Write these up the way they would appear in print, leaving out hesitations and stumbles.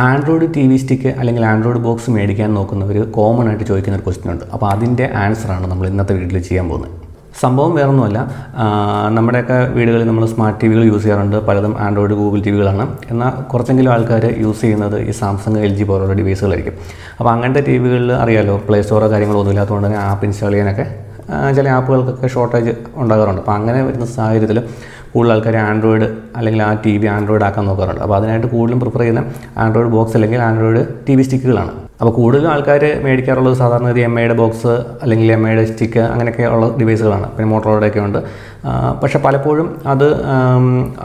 Android T V stick അല്ലെങ്കിൽ Android box മേടിക്കാൻ നോക്കുന്നവർ common ആയിട്ട് ചോദിക്കുന്ന ഒരു ക്വസ്റ്റ്യൻ ഉണ്ട്. അപ്പോൾ അതിൻ്റെ ആൻസറാണ് നമ്മൾ ഇന്നത്തെ വീഡിയോയിൽ ചെയ്യാൻ പോകുന്നത്. സംഭവം വേറൊന്നുമല്ല, നമ്മുടെയൊക്കെ വീടുകളിൽ നമ്മൾ സ്മാർട്ട് ടി വികൾ യൂസ് ചെയ്യാറുണ്ട്. പലതും ആൻഡ്രോയിഡ് ഗൂഗിൾ ടി വികളാണ്. എന്നാൽ കുറച്ചെങ്കിലും ആൾക്കാർ യൂസ് ചെയ്യുന്നത് ഈ സാംസങ് LG പോലുള്ള ഡിവൈസുകളായിരിക്കും. അപ്പോൾ അങ്ങനത്തെ ടി വികളിൽ അറിയാമല്ലോ, പ്ലേ സ്റ്റോറോ കാര്യങ്ങളോ ഒന്നും ഇല്ലാത്തതുകൊണ്ട് തന്നെ ആപ്പ് ഇൻസ്റ്റാൾ ചെയ്യാനൊക്കെ ചില ആപ്പുകൾക്കൊക്കെ ഷോർട്ടേജ് ഉണ്ടാകാറുണ്ട്. അപ്പോൾ അങ്ങനെ വരുന്ന സാഹചര്യത്തിൽ കൂടുതൽ ആൾക്കാർ ആൻഡ്രോയിഡ് അല്ലെങ്കിൽ ആ ടി വി ആൻഡ്രോയിഡ് ആക്കാൻ നോക്കാറുണ്ട്. അപ്പോൾ അതിനായിട്ട് കൂടുതലും പ്രിഫർ ചെയ്യുന്ന ആൻഡ്രോയിഡ് ബോക്സ് അല്ലെങ്കിൽ ആൻഡ്രോയിഡ് ടി വി സ്റ്റിക്കുകളാണ്. അപ്പോൾ കൂടുതലും ആൾക്കാർ മേടിക്കാറുള്ളത് സാധാരണ ഒരു MIയുടെ ബോക്സ് അല്ലെങ്കിൽ MIയുടെ സ്റ്റിക്ക് അങ്ങനെയൊക്കെ ഉള്ള ഡിവൈസുകളാണ്. പിന്നെ മോട്ടോറോയുടെയൊക്കെ ഉണ്ട്. പക്ഷേ പലപ്പോഴും അത്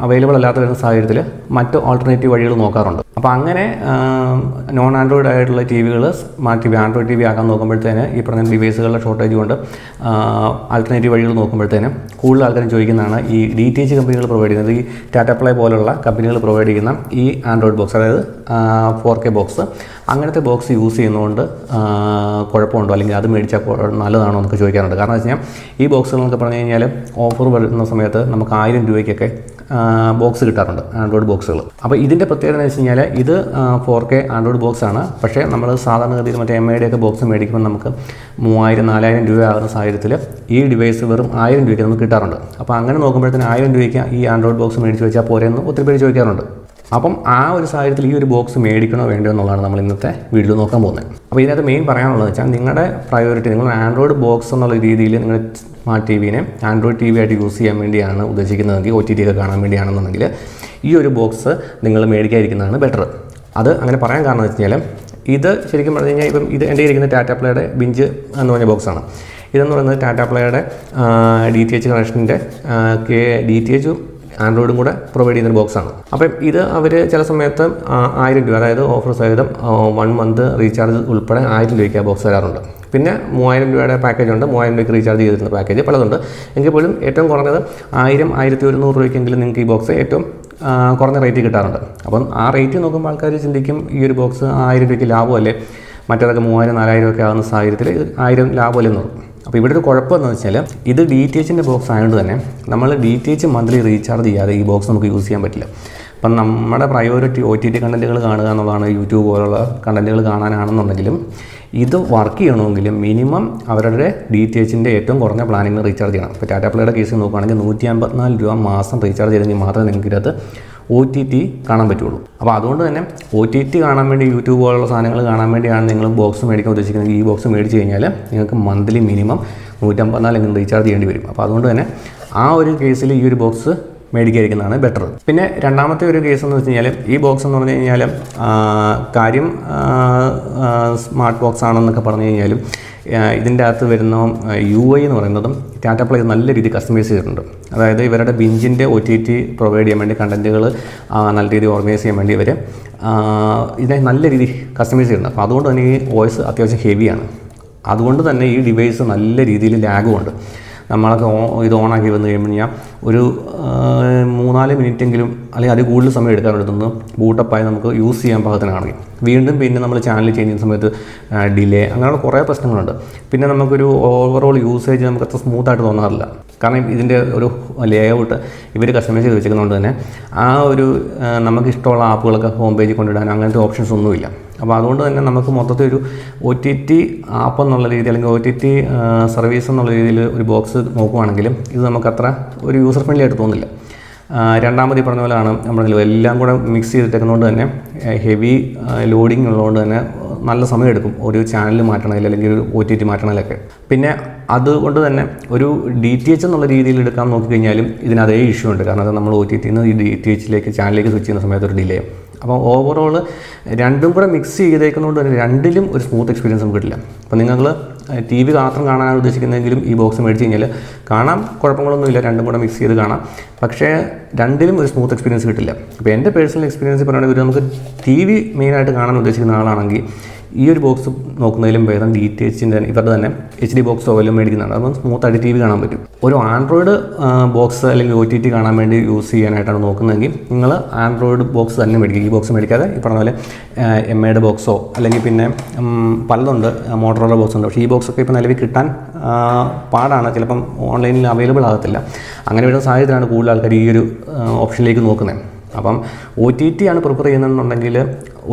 അവൈലബിൾ അല്ലാത്ത വരുന്ന സാഹചര്യത്തിൽ മറ്റ് ഓൾട്ടർനേറ്റീവ് വഴികൾ നോക്കാറുണ്ട്. അപ്പോൾ അങ്ങനെ നോൺ ആൻഡ്രോയിഡ് ആയിട്ടുള്ള ടി വികൾ smart T V android T V ആക്കാൻ നോക്കുമ്പോഴത്തേന് ഈ പറഞ്ഞ ഡിവൈസുകളുടെ ഷോർട്ടേജ് കൊണ്ട് ആൾട്ടർനേറ്റീവ് വഴികൾ നോക്കുമ്പോഴത്തേന് കൂടുതൽ ആൾക്കാരും ചോദിക്കുന്നതാണ് ഈ DTH കമ്പനികൾ പ്രൊവൈഡ് ചെയ്യുന്നത്, ഈ ടാറ്റ പ്ലേ പോലുള്ള കമ്പനികൾ പ്രൊവൈഡ് ചെയ്യുന്ന ഈ ആൻഡ്രോയിഡ് ബോക്സ്, അതായത് 4K ബോക്സ്, അങ്ങനത്തെ ബോക്സ് യൂസ് ചെയ്യുന്നതുകൊണ്ട് കുഴപ്പമുണ്ടോ അല്ലെങ്കിൽ അത് മേടിച്ചാൽ നല്ലതാണോ എന്നൊക്കെ ചോദിക്കാറുണ്ട്. കാരണം വെച്ച് കഴിഞ്ഞാൽ ഈ ബോക്സുകളൊക്കെ പറഞ്ഞു കഴിഞ്ഞാൽ ഓഫർ വരുന്ന സമയത്ത് നമുക്ക് 1000 രൂപയ്ക്കൊക്കെ ബോക്സ് കിട്ടാറുണ്ട്, ആൻഡ്രോയിഡ് ബോക്സുകൾ. അപ്പോൾ ഇതിൻ്റെ പ്രത്യേകത എന്ന് വെച്ച് കഴിഞ്ഞാൽ ഇത് 4K ആൻഡ്രോയിഡ് ബോക്സ് ആണ്. പക്ഷേ നമ്മൾ സാധാരണഗതിയിൽ മറ്റേ MIയുടെയൊക്കെ ബോക്സ് മേടിക്കുമ്പോൾ നമുക്ക് 3000-4000 രൂപ ആകുന്ന സാഹചര്യത്തിൽ ഈ ഡിവൈസ് വെറും 1000 രൂപയ്ക്ക് നമുക്ക് കിട്ടാറുണ്ട്. അപ്പോൾ അങ്ങനെ നോക്കുമ്പോഴത്തേന് 1000 രൂപയ്ക്ക് ഈ ആൻഡ്രോയിഡ് ബോക്സ് മേടിച്ച് വെച്ചാൽ പോരെയെന്ന് ഒത്തിരി പേര് ചോദിക്കാറുണ്ട്. അപ്പം ആ ഒരു സാഹചര്യത്തിൽ ഈ ഒരു ബോക്സ് മേടിക്കണോ വേണ്ടോ എന്നുള്ളതാണ് നമ്മൾ ഇന്നത്തെ വീഡിയോ നോക്കാൻ പോകുന്നത്. അപ്പോൾ ഇതിനകത്ത് മെയിൻ പറയാനുള്ളത് വെച്ചാൽ നിങ്ങളുടെ പ്രയോറിറ്റി, നിങ്ങൾ ആൻഡ്രോയിഡ് ബോക്സ് എന്നുള്ള രീതിയിൽ നിങ്ങൾ സ്മാർട്ട് ടി വിനെ ആൻഡ്രോയിഡ് ടി വി ആയിട്ട് യൂസ് ചെയ്യാൻ വേണ്ടിയാണ് ഉദ്ദേശിക്കുന്നതെങ്കിൽ, OTT ഒക്കെ കാണാൻ വേണ്ടിയാണെന്നുണ്ടെങ്കിൽ ഈ ഒരു ബോക്സ് നിങ്ങൾ മേടിക്കാതിരിക്കുന്നതാണ് ബെറ്റർ. അത് അങ്ങനെ പറയാൻ കാരണം എന്ന് വെച്ച് കഴിഞ്ഞാൽ ഇത് ശരിക്കും പറഞ്ഞു കഴിഞ്ഞാൽ ഇപ്പം ഇത് എൻ്റെ ഇരിക്കുന്ന ടാറ്റ പ്ലേയുടെ ബിഞ്ച് എന്ന് പറഞ്ഞ ബോക്സാണ്. ഇതെന്ന് പറയുന്നത് ടാറ്റ പ്ലേയുടെ DTH കണക്ഷൻ്റെ DTH ആൻഡ്രോയിഡും കൂടെ പ്രൊവൈഡ് ചെയ്യുന്നൊരു ബോക്സാണ്. അപ്പം ഇത് അവർ ചില സമയത്ത് 1000 രൂപ, അതായത് ഓഫർ സഹിതം 1 മന്ത് റീചാർജ് ഉൾപ്പെടെ 1000 രൂപയ്ക്ക് ആ ബോക്സ് വരാറുണ്ട്. പിന്നെ 3000 രൂപയുടെ പാക്കേജ് ഉണ്ട്, 3000 രൂപയ്ക്ക് റീചാർജ് ചെയ്തിരുന്ന പാക്കേജ് പലതുണ്ട്. എങ്കിൽ പോലും ഏറ്റവും കുറഞ്ഞത് 1000-1100 രൂപയ്ക്കെങ്കിലും നിങ്ങൾക്ക് ഈ ബോക്സ് ഏറ്റവും കുറഞ്ഞ റേറ്റ് കിട്ടാറുണ്ട്. അപ്പം ആ റേറ്റ് നോക്കുമ്പോൾ ആൾക്കാർ ചിന്തിക്കും ഈ ഒരു ബോക്സ് 1000 രൂപയ്ക്ക് ലാഭമല്ലേ, മറ്റേതൊക്കെ 3000-4000 ഒക്കെ ആകുന്ന സാഹചര്യത്തിൽ 1000 ലാഭമല്ലെന്ന് പറയും. അപ്പോൾ ഇവിടെ ഒരു കുഴപ്പമെന്ന് വെച്ചാൽ ഇത് DTHൻ്റെ ബോക്സ് ആയതുകൊണ്ട് തന്നെ നമ്മൾ DTH മന്ത്ലി റീചാർജ് ചെയ്യാതെ ഈ ബോക്സ് നമുക്ക് യൂസ് ചെയ്യാൻ പറ്റില്ല. അപ്പം നമ്മുടെ പ്രയോറിറ്റി OTT കണ്ടൻറ്റുകൾ കാണുക എന്നുള്ളതാണ്. യൂട്യൂബ് പോലുള്ള കണ്ടൻറ്റുകൾ കാണാനാണെന്നുണ്ടെങ്കിലും ഇത് വർക്ക് ചെയ്യണമെങ്കിലും മിനിമം അവരുടെ DTHൻ്റെ ഏറ്റവും കുറഞ്ഞ പ്ലാനിങ്ങിന് റീചാർജ് ചെയ്യണം. ഇപ്പോൾ ടാറ്റ പ്ലേയുടെ കേസ് നോക്കുകയാണെങ്കിൽ 154 രൂപ മാസം റീചാർജ് ചെയ്തെങ്കിൽ മാത്രമേ നിങ്ങൾക്ക് ഇതിനകത്ത് OTT കാണാൻ പറ്റുള്ളൂ. അപ്പോൾ അതുകൊണ്ട് തന്നെ OTT കാണാൻ വേണ്ടി യൂട്യൂബ് പോലുള്ള സാധനങ്ങൾ കാണാൻ വേണ്ടിയാണ് നിങ്ങൾ ബോക്സ് മേടിക്കാൻ ഉദ്ദേശിക്കുന്നത്. ഈ ബോക്സ് മേടിച്ച് കഴിഞ്ഞാൽ നിങ്ങൾക്ക് മന്ത്ലി മിനിമം 154 റീചാർജ് ചെയ്യേണ്ടി വരും. അപ്പോൾ അതുകൊണ്ട് തന്നെ ആ ഒരു കേസിൽ ഈ ഒരു ബോക്സ് മേടിക്കാതിരിക്കുന്നതാണ് ബെറ്റർ. പിന്നെ രണ്ടാമത്തെ ഒരു കേസ് എന്ന് വെച്ച് കഴിഞ്ഞാൽ ഈ ബോക്സ് എന്ന് പറഞ്ഞു കഴിഞ്ഞാൽ കാര്യം സ്മാർട്ട് ബോക്സ് ആണെന്നൊക്കെ പറഞ്ഞു കഴിഞ്ഞാലും ഇതിൻ്റെ അകത്ത് വരുന്ന UI എന്ന് പറയുന്നതും ടാറ്റ പ്ലേ നല്ല രീതിയിൽ കസ്റ്റമൈസ് ചെയ്തിട്ടുണ്ട്. അതായത് ഇവരുടെ ബിഞ്ചിൻ്റെ OTT പ്രൊവൈഡ് ചെയ്യാൻ വേണ്ടി കണ്ടൻറ്റുകൾ നല്ല രീതിയിൽ ഓർഗനൈസ് ചെയ്യാൻ വേണ്ടി ഇവർ ഇതിനെ നല്ല രീതിയിൽ കസ്റ്റമൈസ് ചെയ്തിട്ടുണ്ട്. അപ്പോൾ അതുകൊണ്ട് തന്നെ ഈ വോയിസ് അത്യാവശ്യം ഹെവിയാണ്. അതുകൊണ്ട് തന്നെ ഈ ഡിവൈസ് നല്ല രീതിയിൽ ലാഗുമുണ്ട്. നമ്മളൊക്കെ ഇത് ഓണാക്കി വന്നു കഴിയുമ്പോൾ ഒരു 3-4 മിനിറ്റെങ്കിലും അല്ലെങ്കിൽ അതിൽ കൂടുതൽ സമയം എടുക്കാറുണ്ടെന്ന് ബൂട്ടപ്പായി നമുക്ക് യൂസ് ചെയ്യാൻ പാകത്തിനാണെങ്കിൽ. വീണ്ടും പിന്നെ നമ്മൾ ചാനൽ ചേഞ്ച് ചെയ്യുന്ന സമയത്ത് ഡിലേ, അങ്ങനെയുള്ള കുറേ പ്രശ്നങ്ങളുണ്ട്. പിന്നെ നമുക്കൊരു ഓവറോൾ യൂസേജ് നമുക്ക് അത്ര സ്മൂത്തായിട്ട് തോന്നാറില്ല. കാരണം ഇതിൻ്റെ ഒരു ലേഔട്ട് ഇവർ കസ്റ്റമൈസ് ചെയ്ത് വെച്ചിരിക്കുന്നതുകൊണ്ട് തന്നെ ആ ഒരു നമുക്കിഷ്ടമുള്ള ആപ്പുകളൊക്കെ ഹോം പേജിൽ കൊണ്ടിടാൻ അങ്ങനത്തെ ഓപ്ഷൻസ് ഒന്നുമില്ല. അപ്പോൾ അതുകൊണ്ട് തന്നെ നമുക്ക് മൊത്തത്തിൽ ഒരു OTT ആപ്പ് എന്നുള്ള രീതിയിൽ അല്ലെങ്കിൽ OTT സർവീസ് എന്നുള്ള രീതിയിൽ ഒരു ബോക്സ് നോക്കുവാണെങ്കിലും ഇത് നമുക്കത്ര ഒരു യൂസർ ഫ്രണ്ട്ലി ആയിട്ട് തോന്നില്ല. രണ്ടാമത് ഈ പറഞ്ഞ പോലെയാണ് നമ്മൾ എല്ലാം കൂടെ മിക്സ് ചെയ്തിട്ടേക്കുന്നതുകൊണ്ട് തന്നെ ഹെവി ലോഡിങ് ഉള്ളതുകൊണ്ട് തന്നെ നല്ല സമയമെടുക്കും ഒരു ചാനൽ മാറ്റണമെങ്കിൽ അല്ലെങ്കിൽ ഒരു OTT മാറ്റണമെങ്കിലൊക്കെ. പിന്നെ അതുകൊണ്ട് തന്നെ ഒരു DTH എന്നുള്ള രീതിയിൽ എടുക്കാൻ നോക്കിക്കഴിഞ്ഞാലും ഇതിന് അതേ ഇഷ്യൂ ഉണ്ട്. കാരണം അത് നമ്മൾ OTTയിൽ നിന്ന് ഈ DTHയിലേക്ക് ചാനലിലേക്ക് സ്വിച്ച് ചെയ്യുന്ന സമയത്ത് ഒരു ഡിലേ. അപ്പോൾ ഓവറോൾ രണ്ടും കൂടെ മിക്സ് ചെയ്തേക്കുന്നതുകൊണ്ട് തന്നെ രണ്ടിലും ഒരു സ്മൂത്ത് എക്സ്പീരിയൻസ് നമുക്ക് കിട്ടില്ല. അപ്പോൾ നിങ്ങൾ TV മാത്രം കാണാനാണ് ഉദ്ദേശിക്കുന്നതെങ്കിലും ഈ ബോക്സ് മേടിച്ച് കഴിഞ്ഞാൽ കാണാം, കുഴപ്പങ്ങളൊന്നുമില്ല, രണ്ടും കൂടെ മിക്സ് ചെയ്ത് കാണാം. പക്ഷേ രണ്ടിലും ഒരു സ്മൂത്ത് എക്സ്പീരിയൻസ് കിട്ടില്ല. അപ്പോൾ എൻ്റെ പേഴ്സണൽ എക്സ്പീരിയൻസ് പറയുകയാണെങ്കിൽ നമുക്ക് TV മെയിനായിട്ട് കാണാൻ ഉദ്ദേശിക്കുന്ന ആളാണെങ്കിൽ ഈ ഒരു ബോക്സ് നോക്കുന്നതിലും ഭേദം DTHൻ്റെ ഇവരുടെ തന്നെ HD ബോക്സോ വല്ലതും മേടിക്കുന്നതാണ്. അപ്പം സ്മൂത്തായിട്ട് TV കാണാൻ പറ്റും. ഒരു ആൻഡ്രോയിഡ് ബോക്സ് അല്ലെങ്കിൽ OTT കാണാൻ വേണ്ടി യൂസ് ചെയ്യാനായിട്ടാണ് നോക്കുന്നതെങ്കിൽ നിങ്ങൾ ആൻഡ്രോയിഡ് ബോക്സ് തന്നെ മേടിക്കുക. ഈ ബോക്സ് മേടിക്കാതെ ഈ പറഞ്ഞ പോലെ MIയുടെ ബോക്സോ അല്ലെങ്കിൽ പിന്നെ പലതുണ്ട്, മോട്ടോറോള ബോക്സ് ഉണ്ട്. പക്ഷേ ഈ ബോക്സൊക്കെ ഇപ്പോൾ നിലവിൽ കിട്ടാൻ പാടാണ്, ചിലപ്പം ഓൺലൈനിൽ അവൈലബിൾ ആകത്തില്ല. അങ്ങനെ വരുന്ന സാഹചര്യത്തിലാണ് കൂടുതൽ ആൾക്കാർ ഈ ഒരു ഓപ്ഷനിലേക്ക് നോക്കുന്നത്. അപ്പം OTT ആണ് പ്രിഫർ ചെയ്യുന്നതെന്നുണ്ടെങ്കിൽ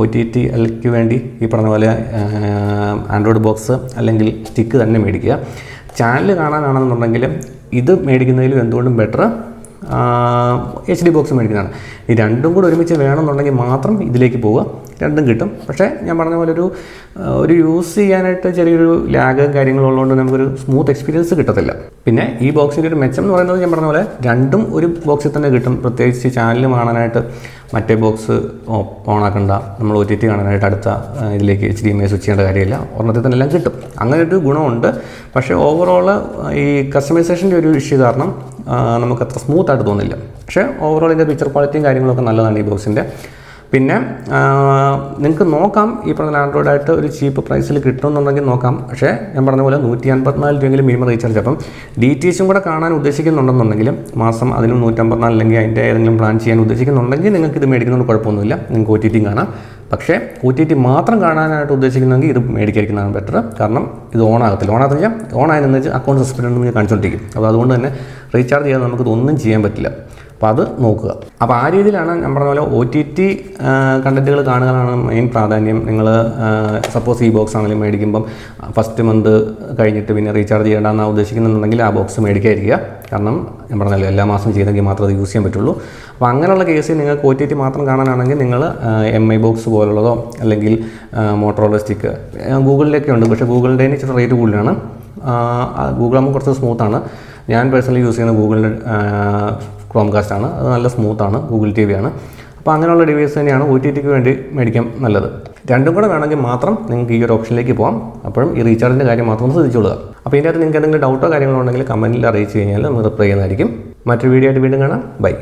OTTക്ക് വേണ്ടി ഈ പറഞ്ഞ പോലെ ആൻഡ്രോയിഡ് ബോക്സ് അല്ലെങ്കിൽ സ്റ്റിക്ക് തന്നെ മേടിക്കുക. ചാനൽ കാണാനാണെന്നുണ്ടെങ്കിൽ ഇത് മേടിക്കുന്നതിലും എന്തുകൊണ്ടും ബെറ്റർ HD ബോക്സ് മേടിക്കുന്നതാണ്. ഈ രണ്ടും കൂടെ ഒരുമിച്ച് വേണമെന്നുണ്ടെങ്കിൽ മാത്രം ഇതിലേക്ക് പോവുക, രണ്ടും കിട്ടും. പക്ഷേ ഞാൻ പറഞ്ഞ പോലെ ഒരു യൂസ് ചെയ്യാനായിട്ട് ചെറിയൊരു ലാഗ് കാര്യങ്ങളുള്ളതുകൊണ്ട് നമുക്കൊരു സ്മൂത്ത് എക്സ്പീരിയൻസ് കിട്ടത്തില്ല. പിന്നെ ഈ ബോക്സിൻ്റെ ഒരു മെച്ചം എന്ന് പറയുന്നത് ഞാൻ പറഞ്ഞ പോലെ രണ്ടും ഒരു ബോക്സിൽ തന്നെ കിട്ടും. പ്രത്യേകിച്ച് ചാനൽ കാണാനായിട്ട് മറ്റേ ബോക്സ് ഓണാക്കണ്ട, നമ്മൾ OTT കാണാനായിട്ട് അടുത്ത ഇതിലേക്ക് HDMI സ്വിച്ച് ചെയ്യേണ്ട കാര്യമില്ല, ഒരെണ്ണത്തിൽ തന്നെ എല്ലാം കിട്ടും. അങ്ങനെ ഒരു ഗുണമുണ്ട്. പക്ഷേ ഓവറോൾ ഈ കസ്റ്റമൈസേഷൻ്റെ ഒരു ഇഷ്യൂ കാരണം നമുക്ക് അത്ര സ്മൂത്തായിട്ട് തോന്നില്ല. പക്ഷേ ഓവറോൾ ഇതിൻ്റെ പിക്ചർ ക്വാളിറ്റിയും കാര്യങ്ങളൊക്കെ നല്ലതാണ് ഈ ബോക്സിൻ്റെ. പിന്നെ നിങ്ങൾക്ക് നോക്കാം, ഈ പറഞ്ഞ ആൻഡ്രോയിഡായിട്ട് ഒരു ചീപ്പ് പ്രൈസിൽ കിട്ടുമെന്നുണ്ടെങ്കിൽ നോക്കാം. പക്ഷേ ഞാൻ പറഞ്ഞ പോലെ 154 രൂപയെങ്കിലും മിനിമം റീചാർജ്. അപ്പം DTHും കൂടെ കാണാൻ ഉദ്ദേശിക്കുന്നുണ്ടെന്നുണ്ടെങ്കിൽ മാസം അതിനും 154 അല്ലെങ്കിൽ അതിൻ്റെ ഏതെങ്കിലും പ്ലാൻ ചെയ്യാൻ ഉദ്ദേശിക്കുന്നുണ്ടെങ്കിൽ നിങ്ങൾക്ക് ഇത് മേടിക്കുന്നതുകൊണ്ട് കുഴപ്പമൊന്നുമില്ല, നിങ്ങൾക്ക് OTT കാണാം. പക്ഷേ OTT മാത്രം കാണാനായിട്ട് ഉദ്ദേശിക്കുന്നെങ്കിൽ ഇത് മേടിക്കാതിരിക്കുന്നതാണ് ബെറ്റർ. കാരണം ഇത് ഓണാകത്തില്ല. ഓണായെന്ന് വെച്ചാൽ അക്കൗണ്ട് സസ്പെൻഡ് ഉണ്ടെന്ന് കാണിച്ചുകൊണ്ടിരിക്കും. അപ്പോൾ അതുകൊണ്ട് തന്നെ റീചാർജ് ചെയ്യാതെ നമുക്കിതൊന്നും ചെയ്യാൻ പറ്റില്ല. അപ്പോൾ അത് നോക്കുക. അപ്പോൾ ആ രീതിയിലാണ് ഞാൻ പറഞ്ഞ പോലെ OTT കണ്ടൻറ്റുകൾ കാണുകയാണ് മെയിൻ പ്രാധാന്യം. നിങ്ങൾ സപ്പോസ് ഈ ബോക്സ് ആണെങ്കിലും മേടിക്കുമ്പം ഫസ്റ്റ് മന്ത് കഴിഞ്ഞിട്ട് പിന്നെ റീചാർജ് ചെയ്യേണ്ടെന്നാണ് ഉദ്ദേശിക്കുന്നുണ്ടെങ്കിൽ ആ ബോക്സ് മേടിക്കാതിരിക്കുക. കാരണം ഞാൻ പറഞ്ഞല്ലോ എല്ലാ മാസം ചെയ്തെങ്കിൽ മാത്രമേ അത് യൂസ് ചെയ്യാൻ പറ്റുള്ളൂ. അപ്പോൾ അങ്ങനെയുള്ള കേസിൽ നിങ്ങൾക്ക് OTT മാത്രം കാണാനാണെങ്കിൽ നിങ്ങൾ MI ബോക്സ് പോലുള്ളതോ അല്ലെങ്കിൽ മോട്ടോറോള സ്റ്റിക്ക് ഗൂഗിളിലൊക്കെ ഉണ്ട്. പക്ഷേ ഗൂഗിളിൻ്റെ ഇച്ചിരി റേറ്റ് കൂടുതലാണ്. ഗൂഗിൾ ആകുമ്പോൾ കുറച്ച് സ്മൂത്താണ്. ഞാൻ പേഴ്സണലി യൂസ് ചെയ്യുന്ന ഗൂഗിളിൻ്റെ ക്രോംകാസ്റ്റ് ആണ്. അത് നല്ല സ്മൂത്താണ്. ഗൂഗിൾ TV ആണ്. അപ്പോൾ അങ്ങനെയുള്ള ഡിവൈസ് തന്നെയാണ് OTTക്ക് വേണ്ടി മേടിക്കാൻ നല്ലത്. രണ്ടും കൂടെ വേണമെങ്കിൽ മാത്രം നിങ്ങൾക്ക് ഈ ഒരു ഓപ്ഷനിലേക്ക് പോകാം. അപ്പോഴും ഈ റീചാർജിൻ്റെ കാര്യം മാത്രം ശ്രദ്ധിച്ചോളുക. അപ്പോൾ ഇതിൻ്റെ അകത്ത് നിങ്ങൾക്ക് എന്തെങ്കിലും ഡൗട്ടോ കാര്യങ്ങളോ ഉണ്ടെങ്കിൽ കമൻറ്റിൽ അറിയിച്ച് കഴിഞ്ഞാൽ നമ്മൾ റിപ്ലൈ ചെയ്യുന്നതായിരിക്കും. മറ്റൊരു വീഡിയോ ആയിട്ട് വീണ്ടും കാണാം. ബൈ.